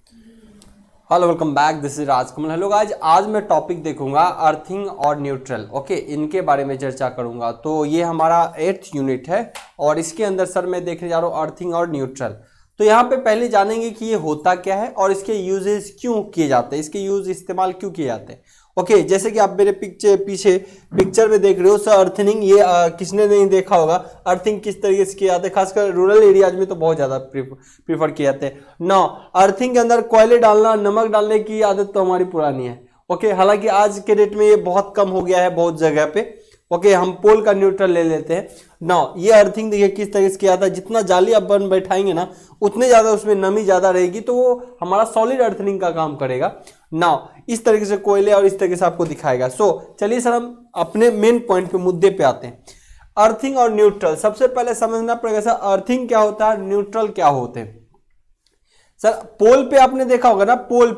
Hello welcome back, this is Rajkamal. Hello guys, आज मैं topic देखूंगा अर्थिंग और न्यूट्रल। ओके, इनके बारे में चर्चा करूंगा। तो ये हमारा 8th यूनिट है और इसके अंदर सर मैं देखने जा रहा हूँ अर्थिंग और न्यूट्रल। तो यहाँ पे पहले जानेंगे कि ये होता क्या है और इसके यूजेस क्यों किए जाते हैं, इसके यूज इस्तेमाल क्यों किए जाते हैं। ओके, जैसे कि आप मेरे पीछे पिक्चर में देख रहे हो सर, अर्थिंग ये किसने नहीं देखा होगा। अर्थिंग किस तरीके से किए जाते हैं, खासकर रूरल एरियाज में तो बहुत ज़्यादा प्रीफर किए जाते हैं। नौ, अर्थिंग के अंदर कोयले डालना, नमक डालने की आदत तो हमारी पुरानी है। ओके, हालांकि आज के डेट में ये बहुत कम हो गया है बहुत जगह पे। ओके, हम पोल का न्यूट्रल ले लेते हैं। नाउ ये अर्थिंग देखिए किस तरीके से किया जाता है। जितना जाली आप बन बैठाएंगे ना उतने ज़्यादा उसमें नमी ज़्यादा रहेगी, तो वो हमारा सॉलिड अर्थिंग का काम करेगा। नाउ इस तरीके से कोयले और इस तरीके से आपको दिखाएगा। चलिए सर, हम अपने मेन पॉइंट पे, मुद्दे पे आते हैं। अर्थिंग और न्यूट्रल सबसे पहले समझना पड़ेगा सर, अर्थिंग क्या होता है, न्यूट्रल क्या होते हैं। सर पोल पे आपने देखा होगा ना, पोल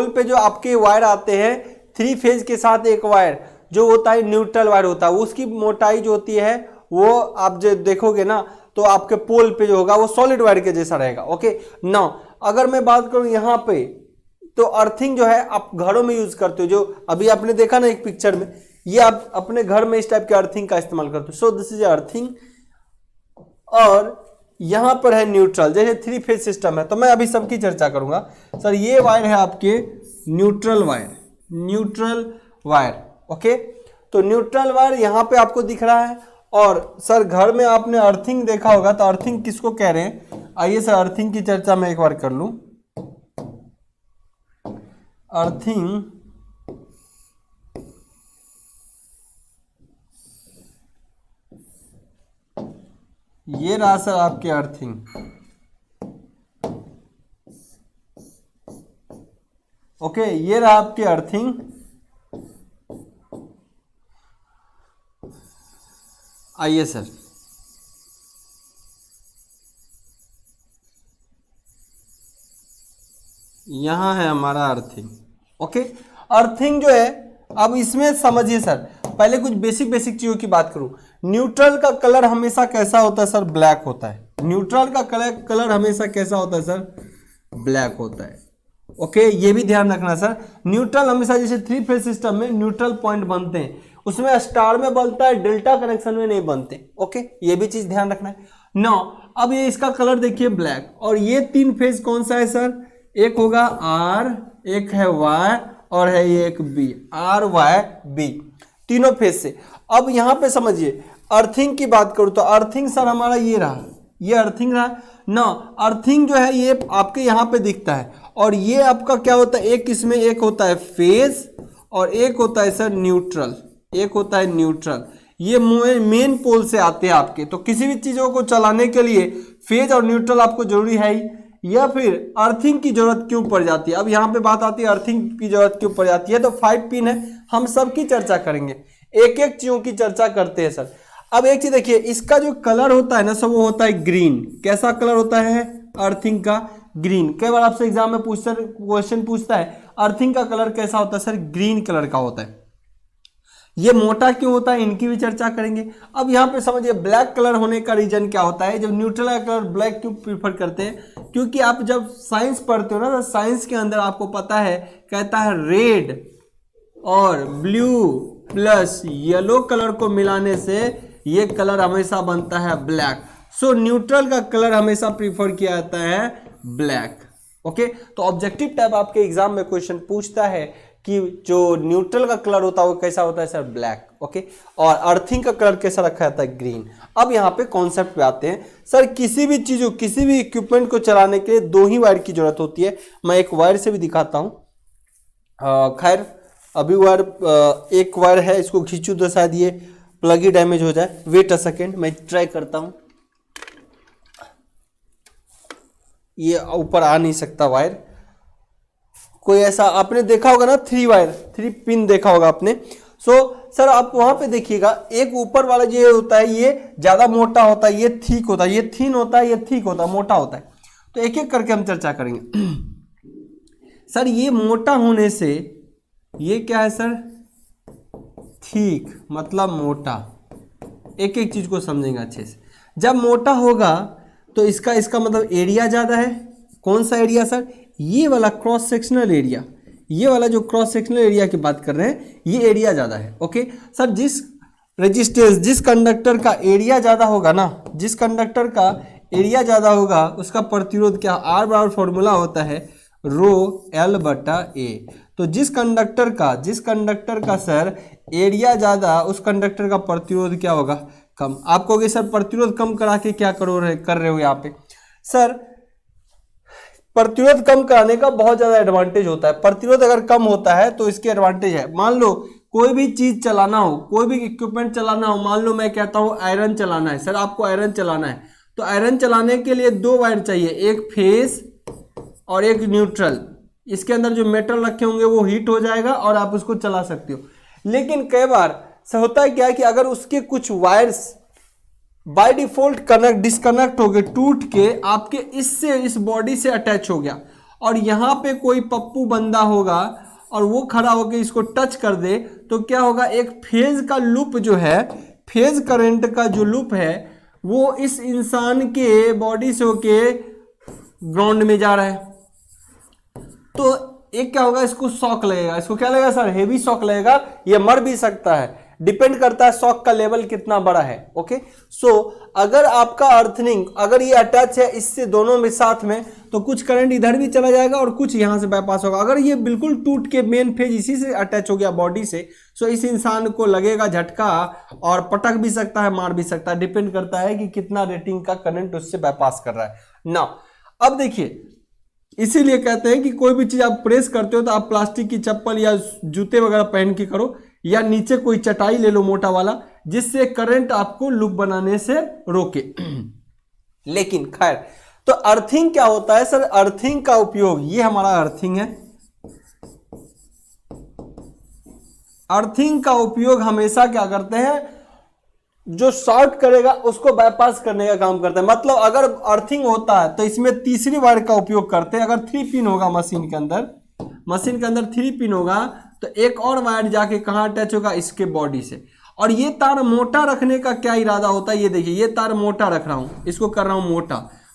पे जो आपके वायर आते हैं 3 फेज के साथ, एक वायर जो होता है न्यूट्रल वायर होता है, उसकी मोटाई जो होती है वो आप जो देखोगे ना तो आपके पोल पे जो होगा वो सॉलिड वायर के जैसा रहेगा। ओके, नाउ अगर मैं बात करूं यहाँ पे, तो अर्थिंग जो है आप घरों में यूज करते हो। जो अभी आपने देखा ना एक पिक्चर में, ये आप अपने घर में इस टाइप के अर्थिंग का इस्तेमाल करते हो। So this is earthing. और यहां पर है न्यूट्रल, जैसे 3 फेज सिस्टम है। तो मैं अभी सबकी चर्चा करूंगा। सर ये वायर है आपके न्यूट्रल वायर। ओके, तो न्यूट्रल वायर यहां पे आपको दिख रहा है। और सर घर में आपने अर्थिंग देखा होगा, तो अर्थिंग किसको कह रहे हैं, आइए सर अर्थिंग की चर्चा मैं एक बार कर लूं। अर्थिंग ये रहा सर आपके अर्थिंग। ओके, ये रहा आपके अर्थिंग। आइए सर, यहां है हमारा अर्थिंग। ओके, अर्थिंग जो है, अब इसमें समझिए सर, पहले कुछ बेसिक चीजों की बात करूं। न्यूट्रल का कलर हमेशा कैसा होता है सर, ब्लैक होता है। न्यूट्रल का कलर हमेशा कैसा होता है सर, ब्लैक होता है। ओके, ये भी ध्यान रखना सर। न्यूट्रल हमेशा, जैसे 3 फेज सिस्टम में न्यूट्रल पॉइंट बनते हैं, उसमें स्टार में बनता है, डेल्टा कनेक्शन में नहीं बनते। ओके, ये भी चीज ध्यान रखना है। नो, अब ये इसका कलर देखिए ब्लैक। और ये 3 फेज कौन सा है सर, एक होगा आर, एक है वाई और है ये एक बी, आर वाई बी, तीनों फेज से। अब यहां पे समझिए, अर्थिंग की बात करूं तो अर्थिंग सर हमारा ये रहा, ये अर्थिंग रहा ना। अर्थिंग जो है ये आपके यहां पे दिखता है। और ये आपका क्या होता है, एक इसमें एक होता है फेज और एक होता है सर न्यूट्रल, एक होता है न्यूट्रल। ये मेन पोल से आते हैं आपके। तो किसी भी चीजों को चलाने के लिए फेज और न्यूट्रल आपको जरूरी है ही, या फिर अर्थिंग की जरूरत क्यों पड़ जाती है। अब यहां पे बात आती है अर्थिंग की जरूरत क्यों पड़ जाती है। तो 5 पिन है, हम सबकी चर्चा करेंगे, एक एक चीजों की चर्चा करते हैं सर। अब एक चीज देखिए, इसका जो कलर होता है ना सर, वो होता है ग्रीन। कैसा कलर होता है अर्थिंग का, ग्रीन। कई बार आपसे एग्जाम में क्वेश्चन पूछता है अर्थिंग का कलर कैसा होता है सर, ग्रीन कलर का होता है। ये मोटा क्यों होता है, इनकी भी चर्चा करेंगे। अब यहाँ पे समझिए ब्लैक कलर होने का रीजन क्या होता है, जब न्यूट्रल का कलर ब्लैक क्यों प्रीफर करते हैं, क्योंकि आप जब साइंस पढ़ते हो ना, तो साइंस के अंदर आपको पता है, कहता है रेड और ब्लू प्लस येलो कलर को मिलाने से ये कलर हमेशा बनता है ब्लैक। सो न्यूट्रल का कलर हमेशा प्रीफर किया जाता है ब्लैक। ओके, तो ऑब्जेक्टिव टाइप आपके एग्जाम में क्वेश्चन पूछता है कि जो न्यूट्रल का कलर होता है वो कैसा होता है सर, ब्लैक। ओके, और अर्थिंग का कलर कैसा रखा जाता है, ग्रीन। अब यहाँ पे कॉन्सेप्ट पे आते हैं सर। किसी भी चीजों, किसी भी इक्विपमेंट को चलाने के लिए 2 ही वायर की जरूरत होती है। मैं एक वायर से भी दिखाता हूँ। खैर अभी वायर, एक वायर है, इसको खींचू तो शायद ये प्लग ही डैमेज हो जाए। वेट अ सेकेंड, मैं ट्राई करता हूँ। ये ऊपर आ नहीं सकता वायर। कोई ऐसा आपने देखा होगा ना, 3 पिन देखा होगा आपने। सर आप वहां पे देखिएगा, एक ऊपर वाला जो होता है ये ज्यादा मोटा होता है, ये थिक होता है, ये थिन होता है, ये थिक होता है, मोटा होता है। तो एक एक करके हम चर्चा करेंगे। सर ये मोटा होने से ये क्या है सर, थिक मतलब मोटा। एक एक चीज को समझेंगे अच्छे से। जब मोटा होगा तो इसका मतलब एरिया ज्यादा है। कौन सा एरिया सर, ये वाला क्रॉस सेक्शनल एरिया, ये वाला जो क्रॉस सेक्शनल एरिया की बात कर रहे हैं, ये एरिया ज़्यादा है। ओके सर, जिस रेजिस्टेंस, जिस कंडक्टर का एरिया ज़्यादा होगा ना, जिस कंडक्टर का एरिया ज़्यादा होगा उसका प्रतिरोध क्या, आर बराबर फॉर्मूला होता है रो एल बटा ए। तो जिस कंडक्टर का सर एरिया ज़्यादा, उस कंडक्टर का प्रतिरोध क्या होगा, कम। आप कहोगे सर प्रतिरोध कम करा के क्या कर रहे हो यहाँ पे। सर प्रतिरोध कम कराने का बहुत ज़्यादा एडवांटेज होता है। प्रतिरोध अगर कम होता है तो इसके एडवांटेज है। मान लो कोई भी चीज़ चलाना हो, कोई भी इक्विपमेंट चलाना हो, मान लो मैं कहता हूँ आयरन चलाना है, सर आपको आयरन चलाना है, तो आयरन चलाने के लिए 2 वायर चाहिए, एक फेस और एक न्यूट्रल। इसके अंदर जो मेटल रखे होंगे वो हीट हो जाएगा और आप उसको चला सकते हो। लेकिन कई बार से होता है क्या कि अगर उसके कुछ वायर्स बाय डिफॉल्ट डिस्कनेक्ट हो गए, टूट के आपके इस बॉडी से अटैच हो गया, और यहाँ पे कोई पप्पू बंदा होगा और वो खड़ा होकर इसको टच कर दे, तो क्या होगा, एक फेज का लूप जो है, फेज करंट का जो लूप है वो इस इंसान के बॉडी से होके ग्राउंड में जा रहा है। तो एक क्या होगा, इसको शॉक लगेगा। इसको क्या लगेगा सर, हेवी शॉक लगेगा, ये मर भी सकता है। डिपेंड करता है शॉक का लेवल कितना बड़ा है। ओके सो अगर आपका अर्थिंग, अगर ये अटैच है इससे दोनों में साथ में, तो कुछ करंट इधर भी चला जाएगा और कुछ यहां से बाईपास होगा। अगर ये बिल्कुल टूट के मेन फेज इसी से अटैच हो गया बॉडी से, सो इस इंसान को लगेगा झटका और पटक भी सकता है, मार भी सकता है। डिपेंड करता है कि कितना रेटिंग का करंट उससे बाईपास कर रहा है ना। अब देखिए, इसीलिए कहते हैं कि कोई भी चीज आप प्रेस करते हो तो आप प्लास्टिक की चप्पल या जूते वगैरह पहन के करो, या नीचे कोई चटाई ले लो मोटा वाला, जिससे करंट आपको लूप बनाने से रोके। लेकिन खैर, तो अर्थिंग क्या होता है सर, अर्थिंग का उपयोग, ये हमारा अर्थिंग है। अर्थिंग का उपयोग हमेशा क्या करते हैं, जो शॉर्ट करेगा उसको बाईपास करने का काम करता है। मतलब अगर अर्थिंग होता है तो इसमें तीसरी वायर का उपयोग करते हैं। अगर 3 पिन होगा मशीन के अंदर 3 पिन होगा, तो एक और वायर जाके कहाँ अटैच होगा, इसके बॉडी से। और ये तार मोटा रखने का क्या इरादा होता है, ये देखिए, ये तार मोटा रख रहा हूं, इसको कर रहा हूं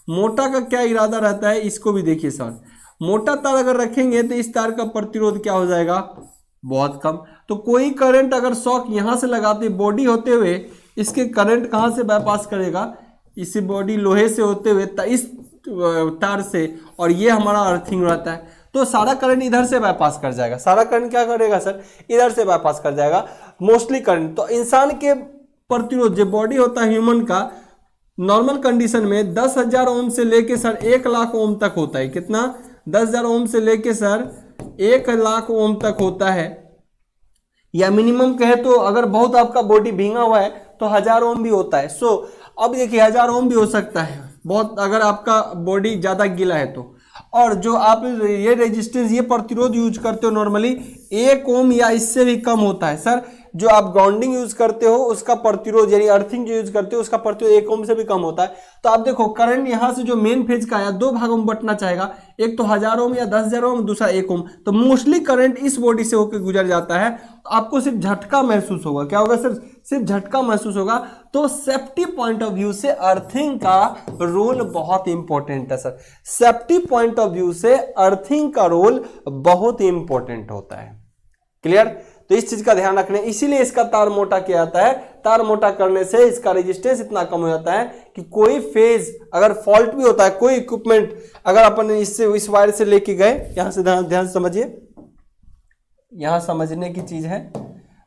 मोटा का क्या इरादा रहता है, इसको भी देखिए सर। मोटा तार अगर रखेंगे तो इस तार का प्रतिरोध क्या हो जाएगा, बहुत कम। तो कोई करंट अगर शॉक यहां से लगाते बॉडी होते हुए, इसके करंट कहां से बाईपास करेगा, इसी बॉडी लोहे से होते हुए इस तार से, और ये हमारा अर्थिंग रहता है। तो सारा करंट इधर से बाईपास कर जाएगा। सारा करंट क्या करेगा सर, इधर से बाईपास कर जाएगा मोस्टली करंट। तो इंसान के प्रतिरोध जो बॉडी होता है ह्यूमन का, नॉर्मल कंडीशन में 10,000 ओम से लेके सर 1 लाख ओम तक होता है। कितना, 10,000 ओम से लेके सर 1 लाख ओम तक होता है, या मिनिमम कहे तो अगर बहुत आपका बॉडी भींगा हुआ है तो 1000 ओम भी होता है। सो अब देखिए 1000 ओम भी हो सकता है बहुत, अगर आपका बॉडी ज्यादा गीला है तो। और जो आप ये रेजिस्टेंस, ये प्रतिरोध यूज करते हो नॉर्मली 1 ओम या इससे भी कम होता है सर। जो आप ग्राउंडिंग यूज करते हो उसका प्रतिरोध, यानी अर्थिंग जो यूज करते हो उसका प्रतिरोध 1 ओम से भी कम होता है। तो आप देखो करंट यहां से जो मेन फेज का है 2 भागों में बंटना चाहेगा, एक तो 1000 ओम या 10,000 ओम, दूसरा 1 ओम। तो मोस्टली करंट इस बॉडी से होकर गुजर जाता है, तो आपको सिर्फ झटका महसूस होगा। क्या होगा सर, सिर्फ झटका महसूस होगा। तो सेफ्टी पॉइंट ऑफ व्यू से अर्थिंग का रोल बहुत इंपॉर्टेंट है sir. Safety point of view से अर्थिंग का रोल बहुत इंपॉर्टेंट होता है। क्लियर, तो इस चीज का ध्यान रखना है। इसीलिए इसका तार मोटा किया जाता है। तार मोटा करने से इसका रेजिस्टेंस इतना कम हो जाता है कि कोई फेज अगर फॉल्ट भी होता है, कोई इक्विपमेंट अगर अपन इससे इस वायर से लेके गए, यहां से ध्यान समझिए, यहां समझने की चीज है।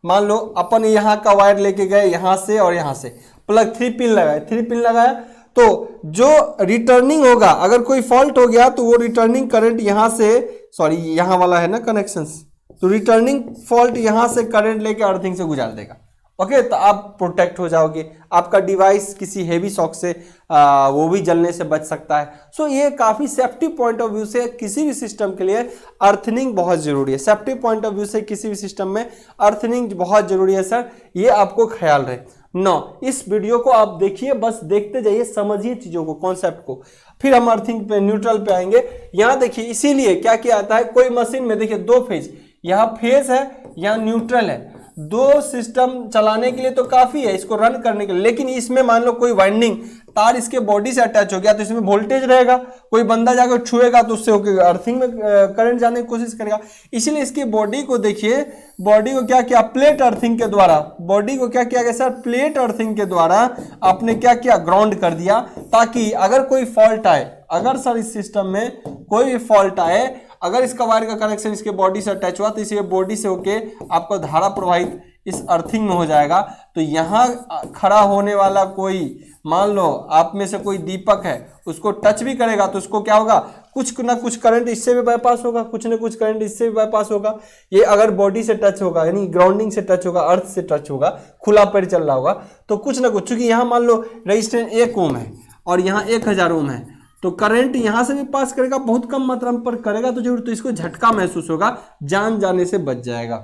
मान लो अपन यहां का वायर लेके गए यहां से, और यहां से प्लग 3 पिन लगाया, तो जो रिटर्निंग होगा, अगर कोई फॉल्ट हो गया तो वो रिटर्निंग करंट यहां से, सॉरी यहां वाला है ना कनेक्शंस, तो रिटर्निंग फॉल्ट यहां से करंट लेके अर्थिंग से गुजार देगा। ओके, तो आप प्रोटेक्ट हो जाओगे। आपका डिवाइस किसी हेवी शॉक से वो भी जलने से बच सकता है। सो ये काफी सेफ्टी पॉइंट ऑफ व्यू से किसी भी सिस्टम के लिए अर्थिंग बहुत जरूरी है। सेफ्टी पॉइंट ऑफ व्यू से किसी भी सिस्टम में अर्थिंग बहुत जरूरी है सर, ये आपको ख्याल रहे। नो, इस वीडियो को आप देखिए, बस देखते जाइए, समझिए चीजों को, कॉन्सेप्ट को, फिर हम अर्थिंग पे, न्यूट्रल पे आएंगे। यहां देखिए, इसीलिए क्या किया जाता है, कोई मशीन में देखिए 2 फेज, यहाँ फेज है, यहाँ न्यूट्रल है। 2 सिस्टम चलाने के लिए तो काफी है इसको रन करने के लिए, लेकिन इसमें मान लो कोई वाइंडिंग तार इसके बॉडी से अटैच हो गया तो इसमें वोल्टेज रहेगा, कोई बंदा जाकर छुएगा तो उससे होकर अर्थिंग में करंट जाने की कोशिश करेगा। इसीलिए इसकी बॉडी को देखिए, बॉडी को क्या किया, प्लेट अर्थिंग के द्वारा, बॉडी को क्या किया गया सर, प्लेट अर्थिंग के द्वारा आपने क्या किया, ग्राउंड कर दिया, ताकि अगर कोई फॉल्ट आए, अगर सर इस सिस्टम में कोई भी फॉल्ट आए, अगर इसका वायर का कनेक्शन इसके बॉडी से अटैच हुआ तो इसी बॉडी से होके आपको धारा प्रवाहित इस अर्थिंग में हो जाएगा। तो यहाँ खड़ा होने वाला कोई, मान लो आप में से कोई दीपक है, उसको टच भी करेगा तो उसको क्या होगा, कुछ ना कुछ करंट इससे भी बाईपास होगा, कुछ ना कुछ करंट इससे भी बाईपास होगा। ये अगर बॉडी से टच होगा, यानी ग्राउंडिंग से टच होगा, अर्थ से टच होगा, खुला पैर चल रहा होगा, तो कुछ ना कुछ, चूंकि यहाँ मान लो रेजिस्टेंस 1 ओम है और यहाँ 1000 ओम है, तो करंट यहां से भी पास करेगा, बहुत कम मात्रा में पर करेगा तो जरूर, तो इसको झटका महसूस होगा, जान जाने से बच जाएगा।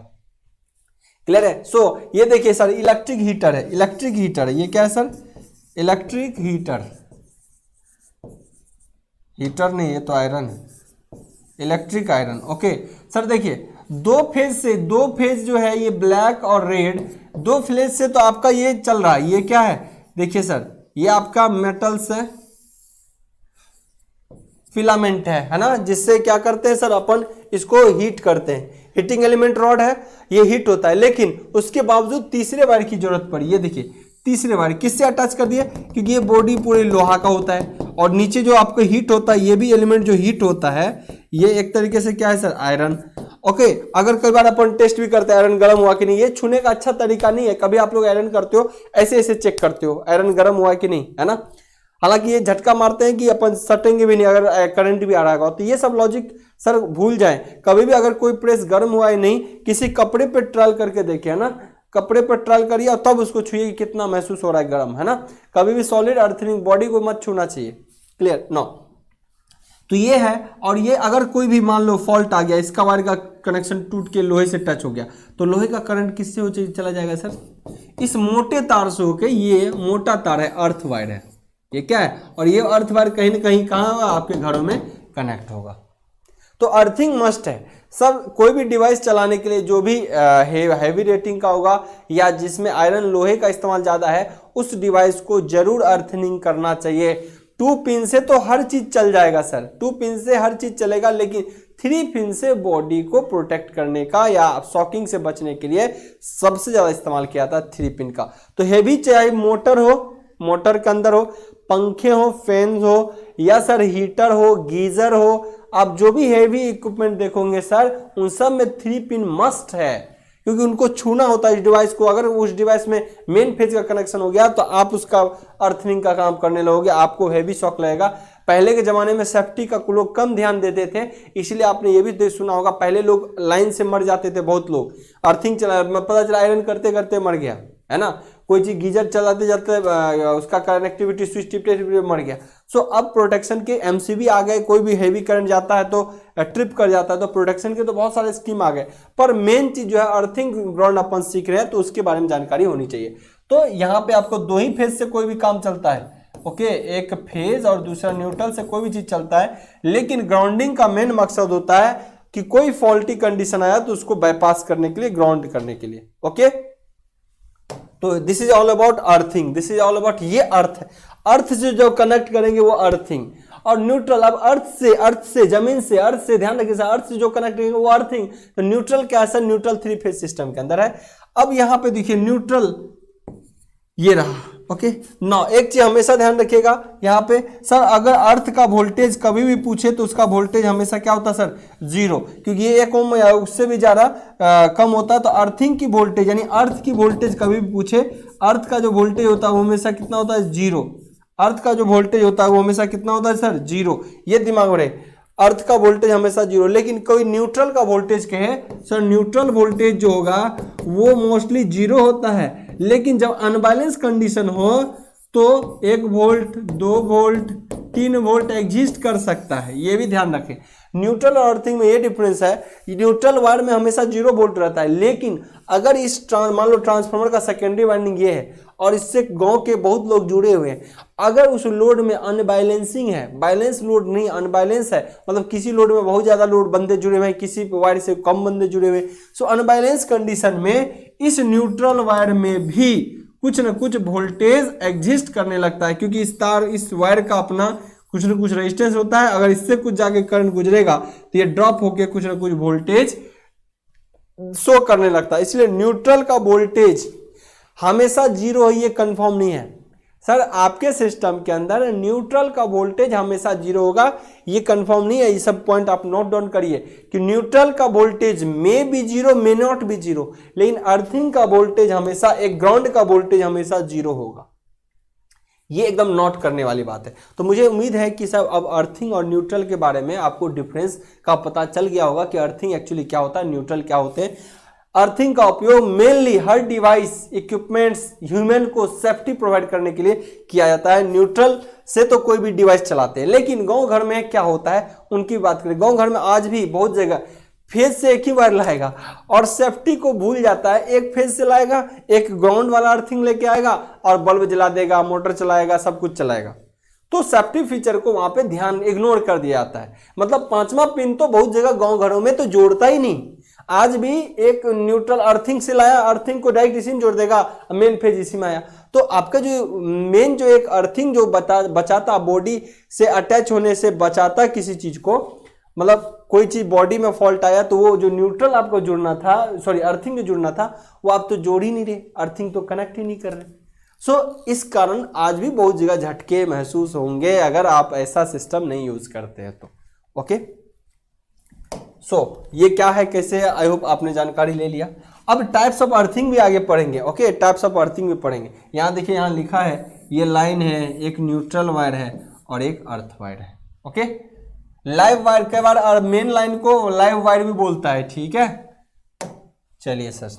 क्लियर है? सो ये देखिए सर, इलेक्ट्रिक हीटर है, इलेक्ट्रिक हीटर है, ये क्या है सर, इलेक्ट्रिक हीटर, हीटर नहीं, ये तो आयरन है, इलेक्ट्रिक आयरन। ओके सर, देखिए दो फेज जो है ये ब्लैक और रेड, दो फेज से तो आपका ये चल रहा है, ये क्या है, देखिए सर, ये आपका मेटल से फिलामेंट है ना, जिससे क्या करते हैं सर, अपन इसको हीट करते हैं, हीटिंग एलिमेंट रॉड है, ये हीट होता है, लेकिन उसके बावजूद तीसरे वायर की जरूरत पड़ी। ये देखिए तीसरे वायर किससे अटैच कर दिए, क्योंकि ये बॉडी पूरे लोहा का होता है और नीचे जो आपको हीट होता है, ये भी एलिमेंट जो हीट होता है, ये एक तरीके से क्या है सर, आयरन। ओके, अगर कई बार अपन टेस्ट भी करते हैं आयरन गर्म हुआ कि नहीं, ये छूने का अच्छा तरीका नहीं है, कभी आप लोग आयरन करते हो ऐसे ऐसे चेक करते हो आयरन गर्म हुआ कि नहीं, है ना। हालांकि ये झटका मारते हैं कि अपन सटेंगे भी नहीं अगर करंट भी आ रहा होगा, तो ये सब लॉजिक सर भूल जाएं। कभी भी अगर कोई प्रेस गर्म हुआ है नहीं, किसी कपड़े पे ट्रायल करके देखिए, है ना, कपड़े पर ट्रायल करिए और तब उसको छुइए कि कितना महसूस हो रहा है गर्म, है ना। कभी भी सॉलिड अर्थिंग बॉडी को मत छूना चाहिए। क्लियर? नो। तो ये है, और ये अगर कोई भी मान लो फॉल्ट आ गया, इसका वायर का कनेक्शन टूट के लोहे से टच हो गया, तो लोहे का करंट किससे हो चला जाएगा सर, इस मोटे तार से होके, ये मोटा तार है, अर्थ वायर है, ये क्या है, और ये अर्थ वायर कहीं ना कहीं कहाँ होगा, आपके घरों में कनेक्ट होगा। तो अर्थिंग मस्ट है सब, कोई भी डिवाइस चलाने के लिए जो भी हैवी रेटिंग का होगा या जिसमें आयरन लोहे का इस्तेमाल ज़्यादा है, उस डिवाइस को जरूर अर्थिंग करना चाहिए। 2 पिन से तो हर चीज़ चल जाएगा सर, 2 पिन से हर चीज़ चलेगा, लेकिन 3 पिन से बॉडी को प्रोटेक्ट करने का या शॉकिंग से बचने के लिए सबसे ज़्यादा इस्तेमाल किया था 3 पिन का। तो हैवी चाहे मोटर हो, मोटर के अंदर हो, पंखे हो, फैन हो, या सर हीटर हो, गीजर हो, आप जो भी हैवी इक्विपमेंट देखोगे सर, उन सब में 3 पिन मस्ट है, क्योंकि उनको छूना होता है इस डिवाइस को। अगर उस डिवाइस में मेन फेज का कनेक्शन हो गया तो आप उसका अर्थिंग का काम करने लगोगे, आपको हैवी शॉक लगेगा। पहले के जमाने में सेफ्टी का लोग कम ध्यान देते थे, इसलिए आपने ये भी सुना होगा, पहले लोग लाइन से मर जाते थे, बहुत लोग अर्थिंग चला, पता चला आयरन करते करते मर गया, है ना। कोई चीज गीजर चलाते जाते उसका कनेक्टिविटी स्विच टिपते मर गया। सो अब प्रोटेक्शन के एमसीबी आ गए, कोई भी हैवी करंट जाता है तो ट्रिप कर जाता है, तो प्रोटेक्शन के तो बहुत सारे स्कीम आ गए, पर मेन चीज जो है अर्थिंग ग्राउंड अपन सीख रहे हैं, तो उसके बारे में जानकारी होनी चाहिए। तो यहाँ पे आपको 2 ही फेज से कोई भी काम चलता है, ओके, एक फेज और दूसरा न्यूट्रल से कोई भी चीज चलता है, लेकिन ग्राउंडिंग का मेन मकसद होता है कि कोई फॉल्टी कंडीशन आया तो उसको बाईपास करने के लिए, ग्राउंड करने के लिए। ओके, तो this is all about earthing, this is all about, ये अर्थ है, अर्थ से जो कनेक्ट करेंगे वो अर्थिंग, और न्यूट्रल, अब अर्थ से जमीन से, अर्थ से, ध्यान रखिए, अर्थ से जो कनेक्ट करेंगे वो अर्थिंग। तो न्यूट्रल क्या है, न्यूट्रल 3 फेज सिस्टम के अंदर है। अब यहां पे देखिए न्यूट्रल ये रहा, ओके ना। एक चीज हमेशा ध्यान रखिएगा यहाँ पे सर, अगर अर्थ का वोल्टेज कभी भी पूछे तो उसका वोल्टेज हमेशा क्या होता है सर, 0, क्योंकि ये 1 ओम या उससे भी ज्यादा कम होता है। तो अर्थिंग की वोल्टेज यानी अर्थ की वोल्टेज कभी भी पूछे, अर्थ का जो वोल्टेज होता है वो हमेशा कितना होता है, 0। अर्थ का जो वोल्टेज होता है वो हमेशा कितना होता है सर, 0। ये दिमाग में रहे, अर्थ का वोल्टेज हमेशा 0। लेकिन कोई न्यूट्रल का वोल्टेज कहे सर, न्यूट्रल वोल्टेज जो होगा वो मोस्टली 0 होता है, लेकिन जब अनबैलेंस कंडीशन हो तो 1 वोल्ट, 2 वोल्ट, 3 वोल्ट एग्जिस्ट कर सकता है, ये भी ध्यान रखें। न्यूट्रल और अर्थिंग में ये डिफरेंस है, न्यूट्रल वायर में हमेशा 0 वोल्ट रहता है, लेकिन अगर इस मान लो ट्रांसफार्मर का सेकेंडरी वाइंडिंग ये है और इससे गांव के बहुत लोग जुड़े हुए हैं, अगर उस लोड में अनबैलेंसिंग है, बैलेंस लोड नहीं अनबैलेंस है, मतलब किसी लोड में बहुत ज्यादा लोड बंदे जुड़े हुए हैं, किसी वायर से कम बंदे जुड़े हुए हैं, सो अनबैलेंस कंडीशन में इस न्यूट्रल वायर में भी कुछ ना कुछ वोल्टेज एग्जिस्ट करने लगता है, क्योंकि इस तार इस वायर का अपना कुछ ना कुछ रेजिस्टेंस होता है। अगर इससे कुछ जाके करंट गुजरेगा तो ये ड्रॉप होके कुछ ना कुछ वोल्टेज शो करने लगता है। इसलिए न्यूट्रल का वोल्टेज हमेशा जीरो है, ये कंफर्म नहीं है सर। आपके सिस्टम के अंदर न्यूट्रल का वोल्टेज हमेशा जीरो होगा, ये कंफर्म नहीं है। ये सब पॉइंट आप नोट डाउन करिए कि न्यूट्रल का voltage may be zero, may not be zero, लेकिन अर्थिंग का वोल्टेज हमेशा, एक ग्राउंड का वोल्टेज हमेशा जीरो होगा। ये एकदम नोट करने वाली बात है। तो मुझे उम्मीद है कि सब अब अर्थिंग और न्यूट्रल के बारे में आपको डिफरेंस का पता चल गया होगा कि अर्थिंग एक्चुअली क्या होता है, न्यूट्रल क्या होते हैं। अर्थिंग का उपयोग मेनली हर डिवाइस, इक्विपमेंट्स, ह्यूमन को सेफ्टी प्रोवाइड करने के लिए किया जाता है। न्यूट्रल से तो कोई भी डिवाइस चलाते हैं, लेकिन गांव घर में क्या होता है उनकी बात करें। गांव घर में आज भी बहुत जगह फेज से एक ही वायर लाएगा और सेफ्टी को भूल जाता है। एक फेज से लाएगा, एक ग्राउंड वाला अर्थिंग लेके आएगा और बल्ब जला देगा, मोटर चलाएगा, सब कुछ चलाएगा। तो सेफ्टी फीचर को वहां पे ध्यान इग्नोर कर दिया जाता है। मतलब पांचवा पिन तो बहुत जगह गांव घरों में तो जोड़ता ही नहीं। आज भी एक न्यूट्रल अर्थिंग से लाया, अर्थिंग को डायरेक्ट इसी में जोड़ देगा, मेन फेज इसी में आया। तो आपका जो मेन जो एक अर्थिंग जो बचाता, बॉडी से अटैच होने से बचाता किसी चीज को, मतलब कोई चीज बॉडी में फॉल्ट आया तो वो जो न्यूट्रल आपको जुड़ना था, सॉरी अर्थिंग जो जुड़ना था, वो आप तो जोड़ ही नहीं रहे, अर्थिंग तो कनेक्ट ही नहीं कर रहे। सो इस कारण आज भी बहुत जगह झटके महसूस होंगे अगर आप ऐसा सिस्टम नहीं यूज करते हैं तो। ओके, सो ये क्या है, कैसे है, आई होप आपने जानकारी ले लिया। अब टाइप्स ऑफ अर्थिंग भी आगे पढ़ेंगे। ओके, टाइप्स ऑफ अर्थिंग भी पढ़ेंगे। यहाँ देखिए, यहाँ लिखा है ये लाइन है, एक न्यूट्रल वायर है और एक अर्थ वायर है। ओके, लाइव वायर कई बार और मेन लाइन को लाइव वायर भी बोलता है, ठीक है। चलिए सर,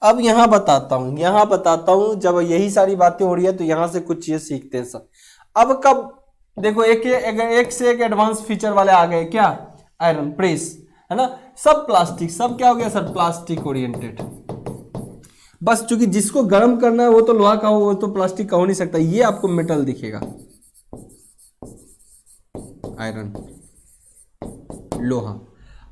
अब यहाँ बताता हूँ, जब यही सारी बातें हो रही है तो यहाँ से कुछ चीजें सीखते हैं सर। अब कब देखो एक से एक एडवांस फीचर वाले आ गए, क्या, आयरन प्रेस, है ना, सब प्लास्टिक, सब क्या हो गया सर, प्लास्टिक ओरिएंटेड। बस चूंकि जिसको गर्म करना है वो तो लोहा का हो, वो तो प्लास्टिक का हो नहीं सकता। ये आपको मेटल दिखेगा, आयरन, लोहा।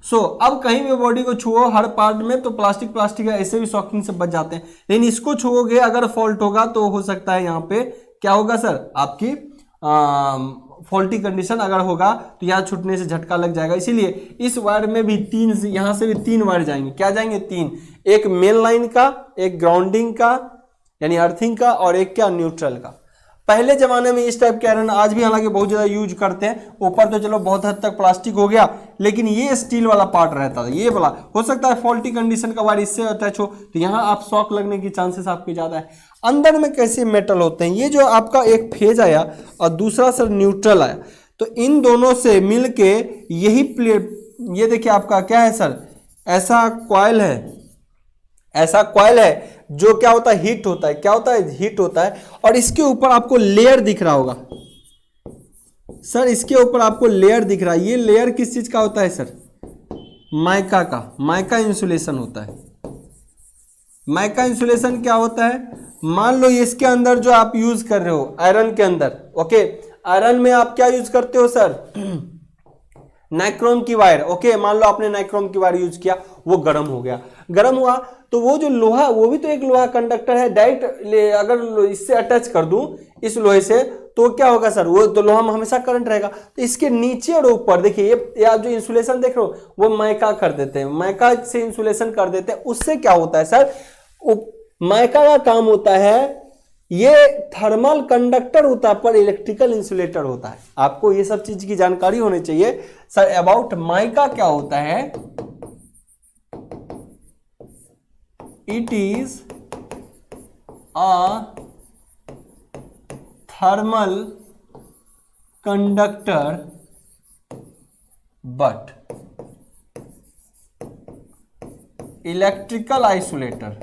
सो अब कहीं भी बॉडी को छुओ हर पार्ट में तो प्लास्टिक है, ऐसे भी शॉकिंग से बच जाते हैं। लेकिन इसको छुओगे अगर फॉल्ट होगा तो हो सकता है यहाँ पे क्या होगा सर, आपकी फॉल्टी कंडीशन अगर होगा तो यहाँ छूटने से झटका लग जाएगा। इसीलिए इस वायर में भी तीन, यहाँ से भी तीन वायर जाएंगे। क्या जाएंगे, तीन, एक मेन लाइन का, एक ग्राउंडिंग का यानी अर्थिंग का, और एक क्या, न्यूट्रल का। पहले जमाने में इस टाइप के आयरन आज भी हालांकि बहुत ज्यादा यूज करते हैं। ऊपर तो चलो बहुत हद तक प्लास्टिक हो गया, लेकिन ये स्टील वाला पार्ट रहता था, ये वाला। हो सकता है फॉल्टी कंडीशन का वायर इससे अटैच हो तो यहाँ आप शॉक लगने की चांसेस आपके ज्यादा है। अंदर में कैसे मेटल होते हैं, ये जो आपका एक फेज आया और दूसरा सर न्यूट्रल आया, तो इन दोनों से मिलके यही प्लेट, ये देखिए आपका क्या है सर, ऐसा कॉइल है जो क्या होता है, हीट होता है। क्या होता है, हीट होता है। और इसके ऊपर आपको लेयर दिख रहा होगा सर, इसके ऊपर आपको लेयर दिख रहा है। ये लेयर किस चीज का होता है सर, माइका का, माइका इंसुलेशन होता है। माइका इंसुलेशन क्या होता है, मान लो इसके अंदर जो आप यूज कर रहे हो आयरन के अंदर, ओके, आयरन में आप क्या यूज करते हो सर, नाइक्रोम की वायर। ओके, मान लो आपने नाइक्रोम की वायर यूज किया, वो गर्म हो गया, गर्म हुआ तो वो जो लोहा, वो भी तो एक लोहा कंडक्टर है, डायरेक्ट अगर इससे अटैच कर दूं इस लोहे से तो क्या होगा सर, वो तो लोहा में हमेशा करंट रहेगा। तो इसके नीचे और ऊपर देखिए, ये आप जो इंसुलेशन देख रहे हो वो माइका कर देते हैं, माइका से इंसुलेशन कर देते हैं। उससे क्या होता है सर, माइका का काम होता है, ये थर्मल कंडक्टर होता है पर इलेक्ट्रिकल इंसुलेटर होता है। आपको ये सब चीज की जानकारी होनी चाहिए सर। अबाउट माइका क्या होता है, it is a thermal conductor but electrical isolator.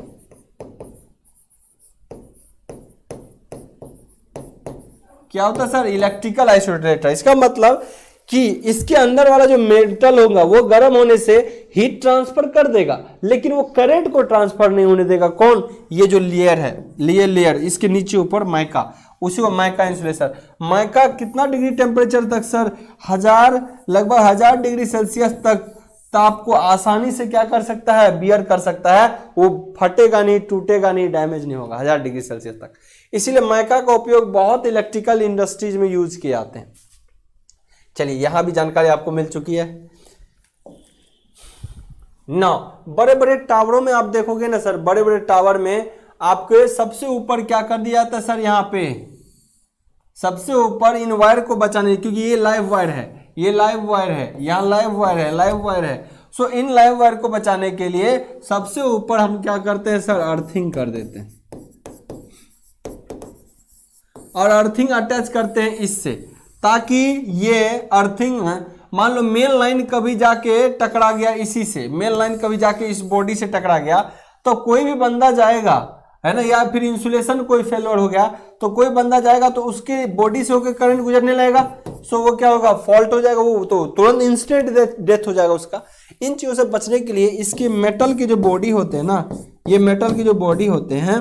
क्या होता है सर, इलेक्ट्रिकल आइसोलेटर। इसका मतलब कि इसके अंदर वाला जो मेटल होगा वो गर्म होने से हीट ट्रांसफर कर देगा, लेकिन वो करंट को ट्रांसफर नहीं होने देगा। कौन, ये जो लेयर है, लेयर इसके नीचे ऊपर माइका, उसी को माइका इंसुलेशन। माइका कितना डिग्री टेम्परेचर तक सर, लगभग 1000 डिग्री सेल्सियस तक तो आपको आसानी से क्या कर सकता है, बियर कर सकता है, वो फटेगा नहीं, टूटेगा नहीं, डैमेज नहीं होगा 1000 डिग्री सेल्सियस तक। इसीलिए माइका का उपयोग बहुत इलेक्ट्रिकल इंडस्ट्रीज में यूज किए जाते हैं। चलिए यहां भी जानकारी आपको मिल चुकी है ना। बड़े बड़े टावरों में आप देखोगे ना सर, बड़े बड़े टावर में आपके सबसे ऊपर क्या कर दिया जाता है सर, यहां पे सबसे ऊपर इन वायर को बचाने, क्योंकि ये लाइव वायर है, ये लाइव वायर है, यहाँ लाइव वायर है, लाइव वायर है। सो इन लाइव वायर को बचाने के लिए सबसे ऊपर हम क्या करते हैं सर, अर्थिंग कर देते हैं, और अर्थिंग अटैच करते हैं इससे, ताकि ये अर्थिंग, मान लो मेन लाइन कभी जाके टकरा गया इसी से, मेन लाइन कभी जाके इस बॉडी से टकरा गया, तो कोई भी बंदा जाएगा, है ना, या फिर इंसुलेशन कोई फेलियर हो गया तो कोई बंदा जाएगा तो उसके बॉडी से होकर करंट गुजरने लगेगा, सो वो क्या होगा, फॉल्ट हो जाएगा, वो तो तुरंत इंस्टेंट डेथ हो जाएगा उसका। इन चीजों से बचने के लिए इसके मेटल की जो बॉडी होते हैं ना, ये मेटल की जो बॉडी होते हैं,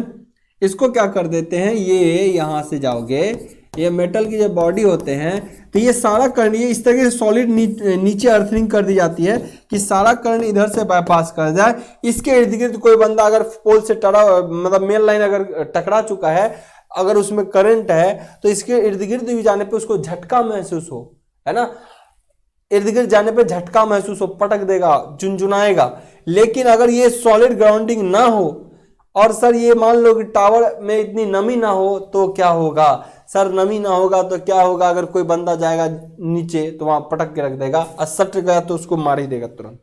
इसको क्या कर देते हैं, ये यहां से जाओगे, ये मेटल की जो बॉडी होते हैं, तो ये सारा करंट, ये इस तरह से सॉलिड नीचे अर्थिंग कर दी जाती है कि सारा करंट इधर से बाईपास कर जाए। इसके इर्द गिर्द कोई बंदा अगर पोल से मतलब मेन लाइन अगर टकरा चुका है, अगर उसमें करंट है, तो इसके इर्द गिर्द भी जाने पे उसको झटका महसूस हो, है ना, इर्द गिर्द जाने पे झटका महसूस हो, पटक देगा, झुनझुनाएगा। लेकिन अगर ये सॉलिड ग्राउंडिंग ना हो, और सर ये मान लो कि टावर में इतनी नमी ना हो, तो क्या होगा सर, नमी ना होगा तो क्या होगा, अगर कोई बंदा जाएगा नीचे तो वहां पटक के रख देगा, और सट गया तो उसको मार ही देगा तुरंत।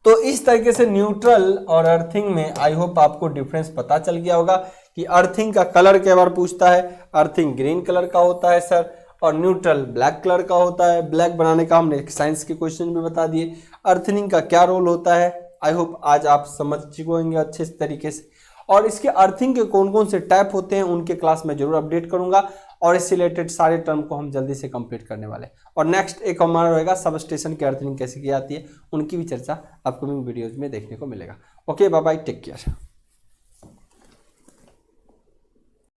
तो इस तरीके से न्यूट्रल और अर्थिंग में आई होप आपको डिफरेंस पता चल गया होगा कि अर्थिंग का कलर कई बार पूछता है, अर्थिंग ग्रीन कलर का होता है सर, और न्यूट्रल ब्लैक कलर का होता है। ब्लैक बनाने का हमने साइंस के क्वेश्चन भी बता दिए। अर्थिंग का क्या रोल होता है, आई होप आज आप समझ चुके होंगे अच्छे तरीके से। और इसके अर्थिंग के कौन कौन से टाइप होते हैं उनके क्लास में जरूर अपडेट करूंगा, और इससे रिलेटेड सारे टर्म को हम जल्दी से कंप्लीट करने वाले हैं। और नेक्स्ट एक हमारा रहेगा सब स्टेशन की अर्थिंग कैसे की जाती है, उनकी भी चर्चा अपकमिंग वीडियोज में देखने को मिलेगा। Okay, bye bye, take care.